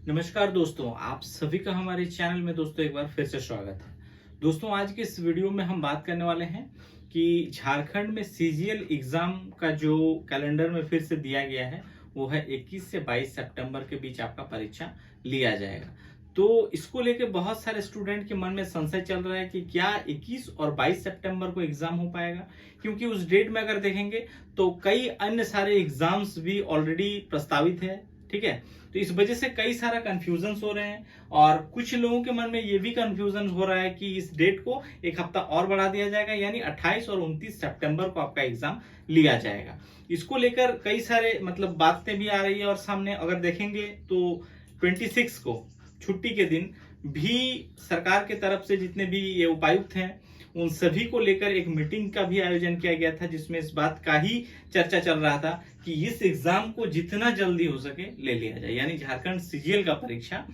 नमस्कार दोस्तों, आप सभी का हमारे चैनल में दोस्तों एक बार फिर से स्वागत है। दोस्तों, आज के इस वीडियो में हम बात करने वाले हैं कि झारखंड में सीजीएल एग्जाम का जो कैलेंडर में फिर से दिया गया है वो है 21 से 22 सितंबर के बीच आपका परीक्षा लिया जाएगा। तो इसको लेकर बहुत सारे स्टूडेंट के मन में संशय चल रहा है कि क्या 21 और 22 सितंबर को एग्जाम हो पाएगा, क्योंकि उस डेट में अगर देखेंगे तो कई अन्य सारे एग्जाम्स भी ऑलरेडी प्रस्तावित है। ठीक है, तो इस वजह से कई सारा कंफ्यूजन हो रहे हैं और कुछ लोगों के मन में ये भी कंफ्यूजन हो रहा है कि इस डेट को एक हफ्ता और बढ़ा दिया जाएगा, यानी 28 और 29 सितंबर को आपका एग्जाम लिया जाएगा। इसको लेकर कई सारे बातें भी आ रही है और सामने अगर देखेंगे तो 26 को छुट्टी के दिन भी सरकार के तरफ से जितने भी ये उपायुक्त हैं उन सभी को लेकर एक मीटिंग का भी आयोजन किया गया था, जिसमें इस बात का ही चर्चा चल रहा था कि इस एग्जाम को जितना जल्दी हो सके ले लिया जाए, यानी झारखंड सीजीएल का परीक्षा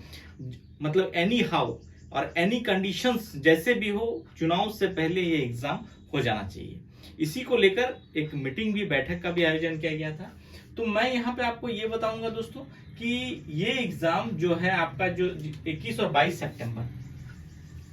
एनी हाउ और एनी कंडीशंस जैसे भी हो, चुनाव से पहले ये एग्जाम हो जाना चाहिए। इसी को लेकर एक मीटिंग भी, बैठक का भी आयोजन किया गया था। तो मैं यहाँ पे आपको ये बताऊंगा दोस्तों कि ये एग्जाम जो है आपका जो 21 और 22 सितंबर,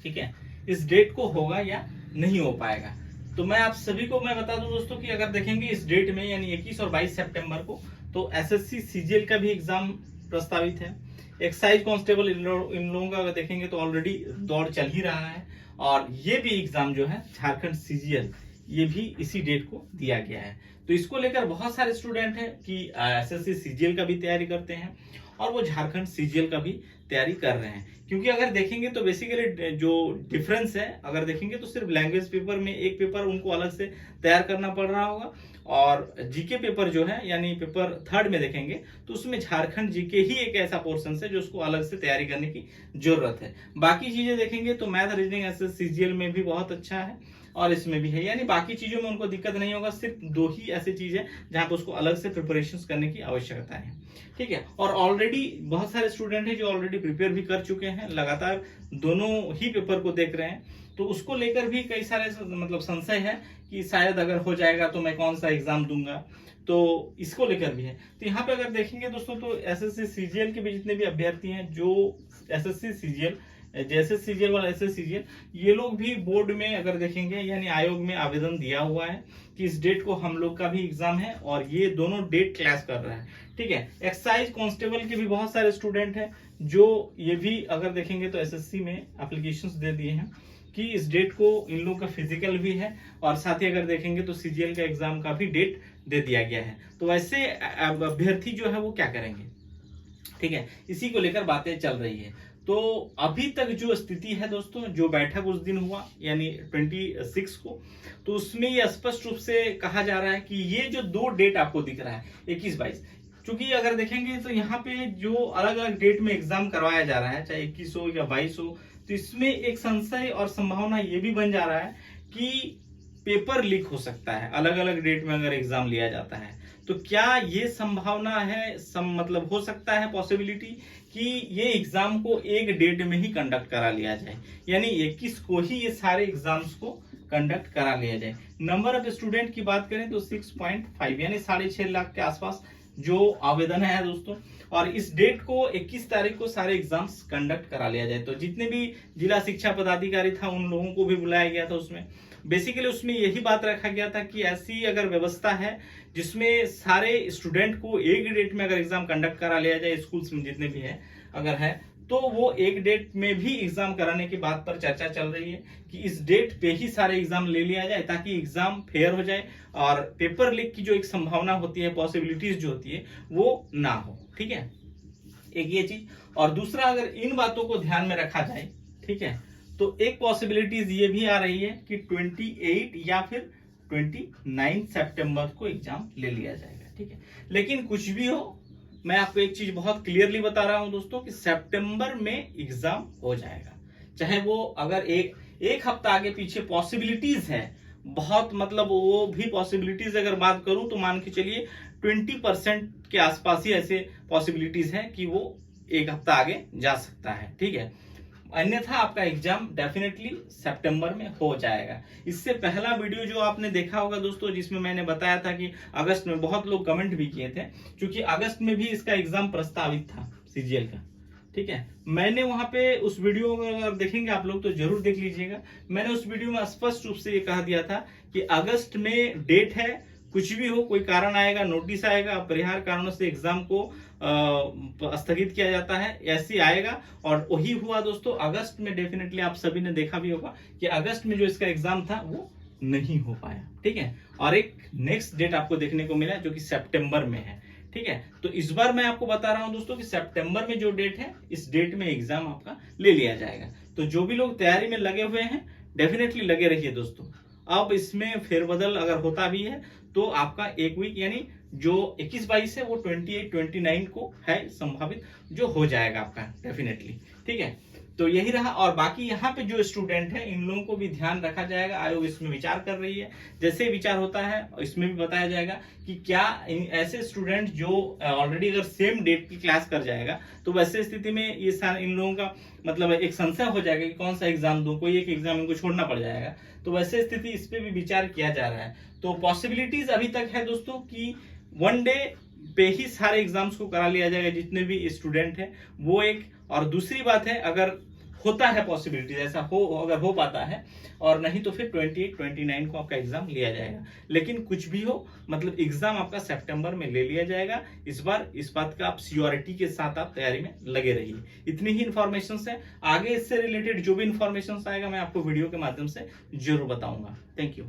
ठीक है, इस डेट को होगा या नहीं हो पाएगा। तो मैं आप सभी को मैं बता दूं दोस्तों कि अगर देखेंगे इस डेट में यानी 21 और 22 सितंबर को तो एसएससी सीजीएल का भी एग्जाम प्रस्तावित है। एक्साइज कांस्टेबल इन लोगों का अगर देखेंगे तो ऑलरेडी दौड़ चल ही रहा है और ये भी एग्जाम जो है झारखंड सीजीएल ये भी इसी डेट को दिया गया है। तो इसको लेकर बहुत सारे स्टूडेंट हैं कि एसएससी सीजीएल का भी तैयारी करते हैं और वो झारखंड सीजीएल का भी तैयारी कर रहे हैं, क्योंकि अगर देखेंगे तो बेसिकली जो डिफरेंस है अगर देखेंगे तो सिर्फ लैंग्वेज पेपर में एक पेपर उनको अलग से तैयार करना पड़ रहा होगा और जीके पेपर जो है यानी पेपर थर्ड में देखेंगे तो उसमें झारखंड जीके ही एक ऐसा पोर्शन है जो उसको अलग से तैयारी करने की जरूरत है। बाकी चीजें देखेंगे तो मैथ रीजनिंग एसएस सीजीएल में भी बहुत अच्छा है और इसमें भी है, यानी बाकी चीजों में उनको दिक्कत नहीं होगा। सिर्फ दो ही ऐसी चीज है जहां पर उसको अलग से प्रिपरेशन करने की आवश्यकता है। ठीक है, और ऑलरेडी बहुत सारे स्टूडेंट हैं जो ऑलरेडी प्रिपेयर भी कर चुके हैं, लगातार दोनों ही पेपर को देख रहे हैं, तो उसको लेकर भी कई सारे संशय है कि शायद अगर हो जाएगा तो मैं कौन सा एग्जाम दूंगा, तो इसको लेकर भी है। तो यहाँ पे अगर देखेंगे दोस्तों तो एसएससी सीजीएल के भी जितने भी अभ्यर्थी हैं जो एसएससी सीजीएल जैसे सीजीएल वाला एसएस सीजीएल ये लोग भी बोर्ड में अगर देखेंगे यानी आयोग में आवेदन दिया हुआ है कि इस डेट को हम लोग का भी एग्जाम है और ये दोनों डेट क्लैश कर रहा है। ठीक है, एक्साइज कांस्टेबल के भी बहुत सारे स्टूडेंट हैं जो ये भी अगर देखेंगे तो एसएससी में एप्लीकेशंस दे दिए हैं कि इस डेट को इन लोगों का फिजिकल भी है और साथ ही अगर देखेंगे तो सीजीएल का एग्जाम का भी डेट दे दिया गया है। तो वैसे अभ्यर्थी जो है वो क्या करेंगे, ठीक है, इसी को लेकर बातें चल रही है। तो अभी तक जो स्थिति है दोस्तों, जो बैठक उस दिन हुआ यानी 26 को, तो उसमें ये स्पष्ट रूप से कहा जा रहा है कि ये जो दो डेट आपको दिख रहा है 21-22, क्योंकि अगर देखेंगे तो यहाँ पे जो अलग अलग डेट में एग्जाम करवाया जा रहा है चाहे 21 हो या 22 हो, तो इसमें एक संशय और संभावना ये भी बन जा रहा है कि पेपर लीक हो सकता है अलग अलग डेट में अगर एग्जाम लिया जाता है। तो क्या ये संभावना है, हो सकता है पॉसिबिलिटी कि ये एग्जाम को एक डेट में ही कंडक्ट करा लिया जाए, यानी 21 को ही ये सारे एग्जाम्स को कंडक्ट करा लिया जाए। नंबर ऑफ स्टूडेंट की बात करें तो 6.5 यानी 6.5 लाख के आसपास जो आवेदन है दोस्तों, और इस डेट को 21 तारीख को सारे एग्जाम्स कंडक्ट करा लिया जाए। तो जितने भी जिला शिक्षा पदाधिकारी था उन लोगों को भी बुलाया गया था। उसमें बेसिकली उसमें यही बात रखा गया था कि ऐसी अगर व्यवस्था है जिसमें सारे स्टूडेंट को एक डेट में अगर एग्जाम कंडक्ट करा लिया जाए, स्कूल्स में जितने भी है अगर है तो वो एक डेट में भी एग्जाम कराने की बात पर चर्चा चल रही है कि इस डेट पे ही सारे एग्जाम ले लिया जाए ताकि एग्जाम फेयर हो जाए और पेपर लीक की जो एक संभावना होती है, पॉसिबिलिटीज जो होती है वो ना हो। ठीक है, एक ये चीज, और दूसरा अगर इन बातों को ध्यान में रखा जाए, ठीक है, तो एक पॉसिबिलिटीज ये भी आ रही है कि 28 या फिर 29 सितंबर को एग्जाम ले लिया जाएगा। ठीक है, लेकिन कुछ भी हो मैं आपको एक चीज बहुत क्लियरली बता रहा हूं दोस्तों कि सितंबर में एग्जाम हो जाएगा, चाहे वो अगर एक हफ्ता आगे पीछे पॉसिबिलिटीज है बहुत, वो भी पॉसिबिलिटीज अगर बात करूं तो मान के चलिए 20% के आसपास ही ऐसे पॉसिबिलिटीज है कि वो एक हफ्ता आगे जा सकता है। ठीक है, अन्यथा आपका एग्जाम डेफिनेटली सितंबर में हो जाएगा। इससे पहला वीडियो जो आपने देखा होगा दोस्तों, जिसमें मैंने बताया था कि अगस्त में, बहुत लोग कमेंट भी किए थे क्योंकि अगस्त में भी इसका एग्जाम प्रस्तावित था सीजीएल का। ठीक है। मैंने वहां पे उस वीडियो में, अगर देखेंगे आप लोग तो जरूर देख लीजिएगा, मैंने उस वीडियो में स्पष्ट रूप से ये कहा दिया था कि अगस्त में डेट है, कुछ भी हो, कोई कारण आएगा, नोटिस आएगा, अपरिहार्य कारणों से एग्जाम को स्थगित किया जाता है, ऐसे आएगा। और वही हुआ दोस्तों, अगस्त में डेफिनेटली आप सभी ने देखा भी होगा कि अगस्त में जो इसका एग्जाम था वो नहीं हो पाया। ठीक है। और एक नेक्स्ट डेट आपको देखने को मिला जो कि सितंबर में है। ठीक है। तो इस बार मैं आपको बता रहा हूं दोस्तों कि सितंबर में जो डेट है, इस डेट में एग्जाम आपका ले लिया जाएगा। तो जो भी लोग तैयारी में लगे हुए हैं, डेफिनेटली लगे रहिए दोस्तों। अब इसमें फेरबदल अगर होता भी है तो आपका एक वीक, यानी जो 21-22 है वो 28-29 को है संभावित, जो हो जाएगा आपका डेफिनेटली। ठीक है। तो यही रहा। और बाकी यहाँ पे जो स्टूडेंट है, इन लोगों को भी ध्यान रखा जाएगा। आयोग इसमें विचार कर रही है, जैसे विचार होता है इसमें भी बताया जाएगा कि क्या ऐसे स्टूडेंट जो ऑलरेडी अगर सेम डेट की क्लास कर जाएगा तो वैसे स्थिति में ये इन लोगों का मतलब एक संशय हो जाएगा कि कौन सा एग्जाम दूं, कोई एक एग्जाम इनको छोड़ना पड़ जाएगा। तो वैसे स्थिति इस पे भी विचार किया जा रहा है। तो पॉसिबिलिटीज अभी तक है दोस्तों कि वन डे पे ही सारे एग्जाम्स को करा लिया जाएगा जितने भी स्टूडेंट हैं, वो एक। और दूसरी बात है, अगर होता है पॉसिबिलिटी, ऐसा हो, अगर हो पाता है, और नहीं तो फिर 28-29 को आपका एग्जाम लिया जाएगा। लेकिन कुछ भी हो, मतलब एग्जाम आपका सितंबर में ले लिया जाएगा इस बार। इस बात का आप श्योरिटी के साथ आप तैयारी में लगे रहिए। इतनी ही इन्फॉर्मेशन है। आगे इससे रिलेटेड जो भी इन्फॉर्मेशन आएगा मैं आपको वीडियो के माध्यम से जरूर बताऊंगा। Thank you.